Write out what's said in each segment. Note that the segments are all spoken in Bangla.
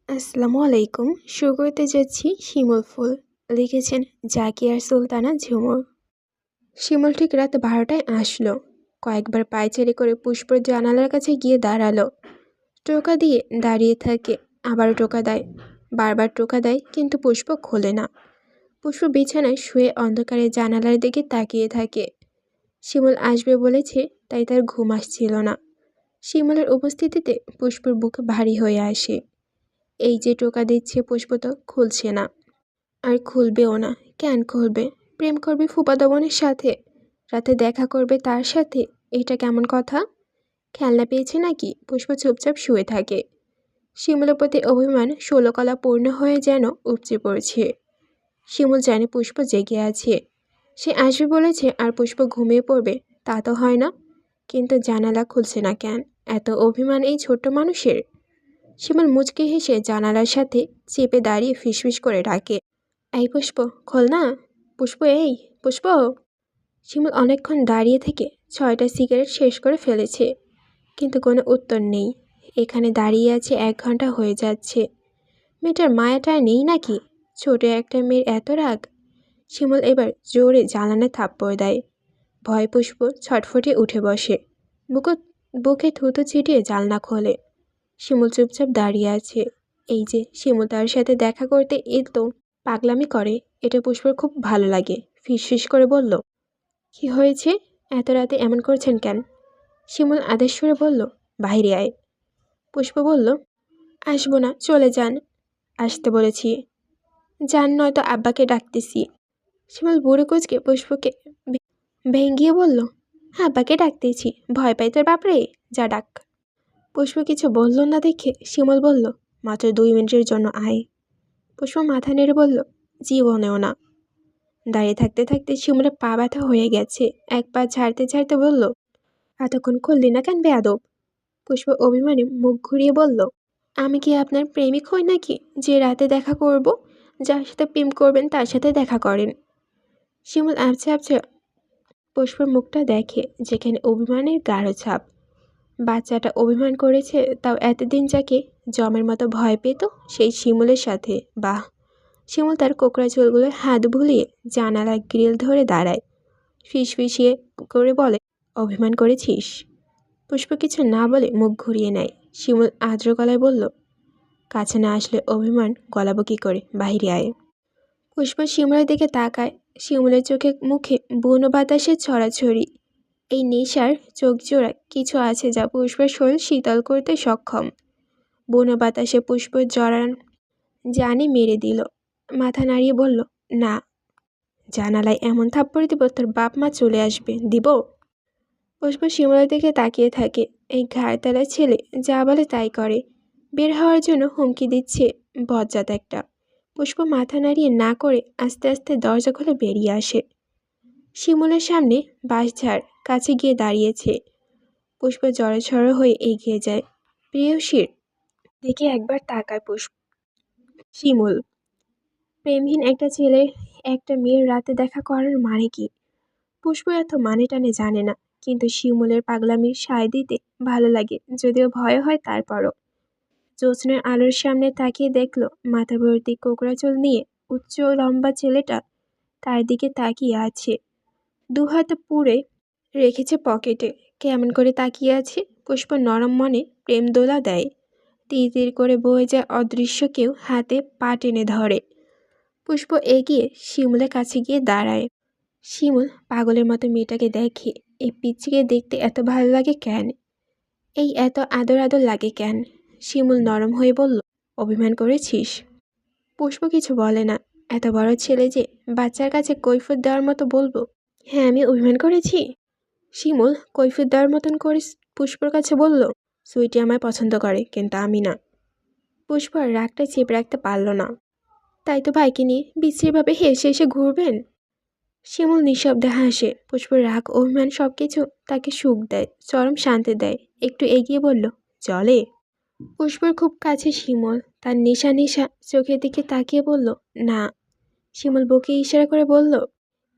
আসসালামু আলাইকুম। শুরু করতে যাচ্ছি শিমুল ফুল। লিখেছেন জাকিয়ার সুলতানা ঝুমুর। শিমুল ঠিক রাত 12টায় আসলো। কয়েকবার পায়চারি করে পুষ্পর জানালার কাছে গিয়ে দাঁড়ালো। টোকা দিয়ে দাঁড়িয়ে থাকে, আবারও টোকা দেয়। বারবার টোকা দেয়, কিন্তু পুষ্প খোলে না। পুষ্প বিছানায় শুয়ে অন্ধকারে জানালার দিকে তাকিয়ে থাকে। শিমুল আসবে বলেছে, তাই তার ঘুম আসছিল না। শিমুলের উপস্থিতিতে পুষ্পর বুক ভারী হয়ে আসে। এই যে টোকা দিচ্ছে, পুষ্প তো খুলছে না, আর খুলবেও না। কেন খুলবে? প্রেম করবে ফুপাতো বোনের সাথে, রাতে দেখা করবে তার সাথে। এটা কেমন কথা? খেলনা পেয়েছে নাকি? পুষ্প চুপচাপ শুয়ে থাকে। শিমুলের প্রতি অভিমান 16 কলা পূর্ণ হয়ে যেন উপচে পড়ছে। শিমুল জানে পুষ্প জেগে আছে, সে আসবে বলেছে, আর পুষ্প ঘুমিয়ে পড়বে তা তো হয় না। কিন্তু জানালা খুলছে না কেন? এত অভিমান এই ছোট্ট মানুষের। শিমুল মুচকি হেসে জানালার সাথে চেপে দাঁড়িয়ে ফিসফিস করে ডাকে, এই পুষ্প, খোল না। পুষ্প, এই পুষ্প। শিমুল অনেকক্ষণ দাঁড়িয়ে থেকে 6টা সিগারেট শেষ করে ফেলেছে, কিন্তু কোনো উত্তর নেই। এখানে দাঁড়িয়ে আছে 1 ঘন্টা হয়ে যাচ্ছে। মেয়েটার মায়াটা নেই নাকি? ছোট একটা মেয়ের এত রাগ। শিমুল এবার জোরে জানালায় থাপ্পড় দেয়। ভয় পুষ্প ছটফটে উঠে বসে, বুকে থুতু ছিটিয়ে জানলা খোলে। শিমুল চুপচাপ দাঁড়িয়ে আছে। এই যে শিমুল তার সাথে দেখা করতে এতো পাগলামি করে, এটা পুষ্পর খুব ভালো লাগে। ফিসফিস করে বলল, কি হয়েছে? এত রাতে এমন করছেন কেন? শিমুল আদেশ করে বলল, বাইরে আয়। পুষ্প বলল, আসবো না, চলে যান। আসতে বলেছি। যান, নয়তো আব্বাকে ডাকতেছি। শিমুল বুড়ো কুচকে পুষ্পকে ভেঙ্গিয়ে বলল, আব্বাকে ডাকতেছি, ভয় পাই তোর বাপরে, যা ডাক। পুষ্প কিছু বলল না দেখে শিমুল বলল, মাত্র 2 মিনিটের জন্য আয়। পুষ্প মাথা নেড়ে বলল, জীবনেও না। দাঁড়িয়ে থাকতে থাকতে শিমুলের পা ব্যথা হয়ে গেছে। এক পা ঝাড়তে ঝাড়তে বলল, এতক্ষণ খুললি না কেন বেয়াদব? পুষ্প অভিমানে মুখ ঘুরিয়ে বলল, আমি কি আপনার প্রেমিক হই নাকি যে রাতে দেখা করব? যার সাথে প্রেম করবেন তার সাথে দেখা করেন। শিমুল আবছা আবছা পুষ্পর মুখটা দেখে, যেখানে অভিমানের গাঢ় ছাপ। বাচ্চাটা অভিমান করেছে, তাও এতদিন যাকে জমের মতো ভয় পেত, সেই শিমুলের সাথে। বাহ! শিমুল তার কোকড়া চুলগুলোর হাত ভুলিয়ে জানালার গ্রিল ধরে দাঁড়ায়। ফিসফিসিয়ে করে বলে, অভিমান করেছিস? পুষ্প কিছু না বলে মুখ ঘুরিয়ে নেয়। শিমুল আর্দ্র গলায় বলল, কাছে না আসলে অভিমান গলাবো কি করে, বাহিরে আয়। পুষ্প শিমুলের দিকে তাকায়। শিমুলের চোখে মুখে বুনো বাতাসের ছড়াছড়ি। এই নেশার চোখজোড়া কিছু আছে যা পুষ্পের শরীর শীতল করতে সক্ষম। বুনো বাতাসে পুষ্প জড়ান জানে মেরে দিল। মাথা নাড়িয়ে বলল, না। জানালায় এমন থাপ্পড় দিব তোর বাপ মা চলে আসবে, দিব। পুষ্প শিমুলের দিকে তাকিয়ে থাকে। এই ঘাড়তলা ছেলে যা বলে তাই করে, বের হওয়ার জন্য হুমকি দিচ্ছে, বজ্জাত একটা। পুষ্প মাথা নাড়িয়ে না করে আস্তে আস্তে দরজা খুলে বেরিয়ে আসে। শিমুলের সামনে বাঁশঝাড় কাছে গিয়ে দাঁড়িয়েছে। পুষ্প জড়সড় হয়ে এগিয়ে যায়। প্রেয়সীর দিকে একবার তাকায় শিমুল। প্রেমহীন একটা ছেলে একটা মেয়ের রাতে দেখা করার মানে কি? পুষ্প এত মানে টানে জানে না, কিন্তু শিমুলের পাগলামির সায় দিতে ভালো লাগে, যদিও ভয় হয় তারপরও। জ্যোৎস্নার আলোর সামনে তাকিয়ে দেখলো মাথা ভর্তি কোকড়া চুল নিয়ে উচ্চ লম্বা ছেলেটা তার দিকে তাকিয়ে আছে। 2 হাত পুড়ে রেখেছে পকেটে, কেমন করে তাকিয়ে আছে। পুষ্প নরম মনে প্রেম দোলা দেয়। তীর তীর করে বয়ে যায় অদৃশ্য কেউ হাতে পা টেনে ধরে। পুষ্প এগিয়ে শিমুলের কাছে গিয়ে দাঁড়ায়। শিমুল পাগলের মতো মেয়েটাকে দেখে। এই পিচ্চিকে দেখতে এত ভালো লাগে কেন? এই এত আদর আদর লাগে কেন? শিমুল নরম হয়ে বলল, অভিমান করেছিস? পুষ্প কিছু বলে না। এত বড় ছেলে যে, বাচ্চার কাছে কৈফিয়ত দেওয়ার মতো বলবো, হ্যাঁ আমি অভিমান করেছি। শিমুল কৈফিয়ত দেওয়ার মতন করে পুষ্পর কাছে বলল, সুইটি আমায় পছন্দ করে, কিন্তু আমি না। পুষ্প আর রাগটা চেপে রাখতে পারল না। তাই তো ভাইকে নিয়ে বিশ্রীভাবে হেসে হেসে ঘুরবেন? শিমুল নিঃশব্দে হাসে। পুষ্পর রাগ অভিমান সবকিছু তাকে সুখ দেয়, চরম শান্তি দেয়। একটু এগিয়ে বলল, চলে। পুষ্পর খুব কাছে শিমুল, তার নেশা নেশা চোখের দিকে তাকিয়ে বলল, না। শিমুল বুকে ইশারা করে বলল,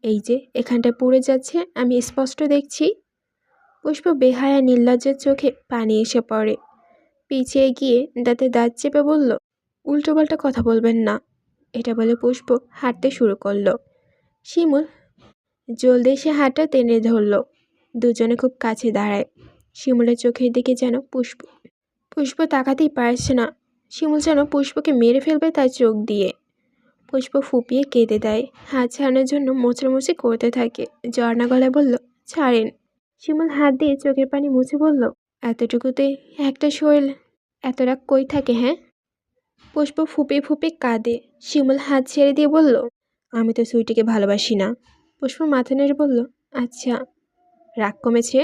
এই যে এখানটা পুড়ে যাচ্ছে, আমি স্পষ্ট দেখছি। পুষ্প বেহায়া নির্লজ্জের চোখে পানি এসে পড়ে। পিছিয়ে গিয়ে দাঁতে দাঁত চেপে বলল, উল্টোপাল্টা কথা বলবেন না। এটা বলে পুষ্প হাঁটতে শুরু করলো। শিমুল জলদি এসে হাতটা টেনে ধরল। দুজনে খুব কাছে দাঁড়ায়। শিমুলের চোখের দিকে যেন পুষ্প পুষ্প তাকাতেই পারছে না। শিমুল যেন পুষ্পকে মেরে ফেলবে তার চোখ দিয়ে। পুষ্প ফুপিয়ে কেঁদে দেয়। হাত ছাড়ানোর জন্য মোছামুছি করতে থাকে। ঝর্ণা গলায় বলল, ছাড়েন। শিমুল হাত দিয়ে চোখের পানি মুছে বলল, এতটুকুতে একটা শরীর এত রাগ কই থাকে হ্যাঁ? পুষ্প ফুপিয়ে ফুপিয়ে কাঁদে। শিমুল হাত ছেড়ে দিয়ে বলল, আমি তো সুইটিকে ভালোবাসি না। পুষ্প মাথা নেড়ে বলল, আচ্ছা, রাগ কমেছে?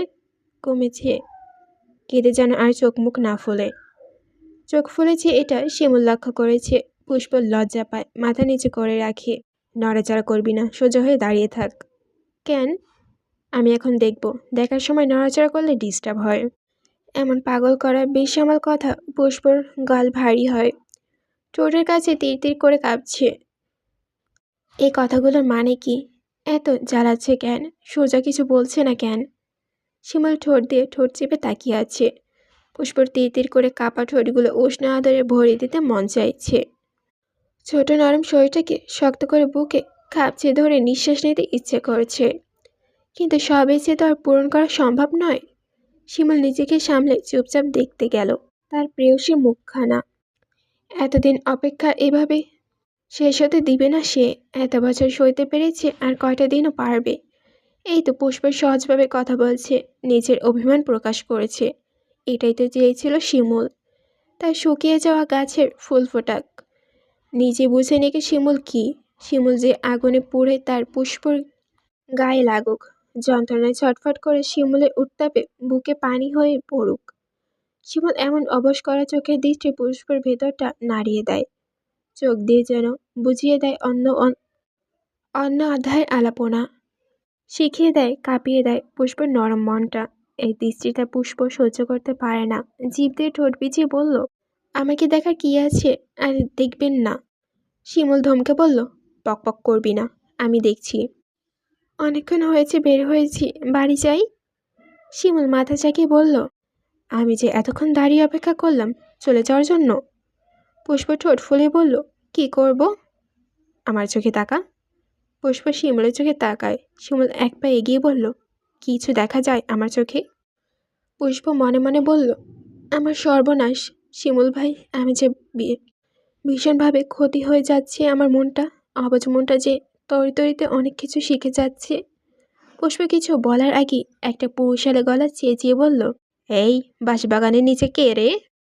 কমেছে। কেঁদে যেন আর চোখ মুখ না ফোলে। চোখ ফুলেছে এটা শিমুল লক্ষ্য করেছে। পুষ্প লজ্জা পায়, মাথা নিচে করে রাখে। নড়াচড়া করবি না, সোজা হয়ে দাঁড়িয়ে থাক। কেন? আমি এখন দেখব। দেখার সময় নড়াচড়া করলে ডিস্টার্ব হয়। এমন পাগল করা বেসামাল কথা পুষ্পর গাল ভারী হয়। ঠোঁটের কাছে তীর তীর করে কাঁপছে। এই কথাগুলোর মানে কি? এত জ্বালাচ্ছে কেন? সোজা কিছু বলছে না কেন? শিমুল ঠোঁট দিয়ে ঠোঁট চেপে তাকিয়ে আছে। পুষ্পর তীর তীর করে কাঁপা ঠোঁটগুলো উষ্ণ আদরে ভরে দিতে মন চাইছে। ছোট নরম শরীরটাকে শক্ত করে বুকে খাপচে ধরে নিঃশ্বাস নিতে ইচ্ছে করছে। কিন্তু সব ইচ্ছে তো আর পূরণ করা সম্ভব নয়। শিমুল নিজেকে সামলে চুপচাপ দেখতে গেল তার প্রেয়সী মুখখানা। এতদিন অপেক্ষা এভাবে শেষ হতে দিবে না সে। এত বছর সইতে পেরেছে, আর কয়টা দিনও পারবে। এই তো পুষ্প সহজভাবে কথা বলছে, নিজের অভিমান প্রকাশ করেছে। এটাই তো চেয়েছিল শিমুল। তার শুকিয়ে যাওয়া গাছের ফুল ফোটাক। নিজে বুঝে নেকে শিমুল কি। শিমুল যে আগুনে পুড়ে তার পুষ্পর গায়ে লাগুক। যন্ত্রণায় ছটফট করে শিমুলের উত্তাপে বুকে পানি হয়ে পড়ুক। শিমুল এমন অবশ করা চোখের দৃষ্টি পুষ্পর ভেতরটা নাড়িয়ে দেয়। চোখ দিয়ে যেন বুঝিয়ে দেয় অন্য অধ্যায়ের আলাপনা। শিখিয়ে দেয়, কাঁপিয়ে দেয় পুষ্পর নরম মনটা। এই দৃষ্টিটা পুষ্প সহ্য করতে পারে না। জিভ দিয়ে ঠোঁট বিছিয়ে বলল, আমাকে দেখার কি আছে? আর দেখবেন না। শিমুল ধমকে বলল, পকপক করবি না, আমি দেখছি। অনেকক্ষণ হয়েছে বের হয়েছি, বাড়ি যাই। শিমুল মাথা চাকিয়ে বলল, আমি যে এতক্ষণ দাঁড়িয়ে অপেক্ষা করলাম চলে যাওয়ার জন্য। পুষ্প ঠোঁট ফুলে বলল, কি করব? আমার চোখে তাকা। পুষ্প শিমুলের চোখে তাকায়। শিমুল এক পা এগিয়ে বলল, কিছু দেখা যায় আমার চোখে? পুষ্প মনে মনে বলল, আমার সর্বনাশ। শিমুল ভাই, আমি যে ভীষণভাবে ক্ষতি হয়ে যাচ্ছে আমার মনটা। অবুঝ মনটা যে তরিতরিতে অনেক কিছু শিখে যাচ্ছে। পুষ্প কিছু বলার আগে একটা পুরুষালে গলা চেঁচিয়ে বলল, এই বাঁশবাগানের নিচে কে রে?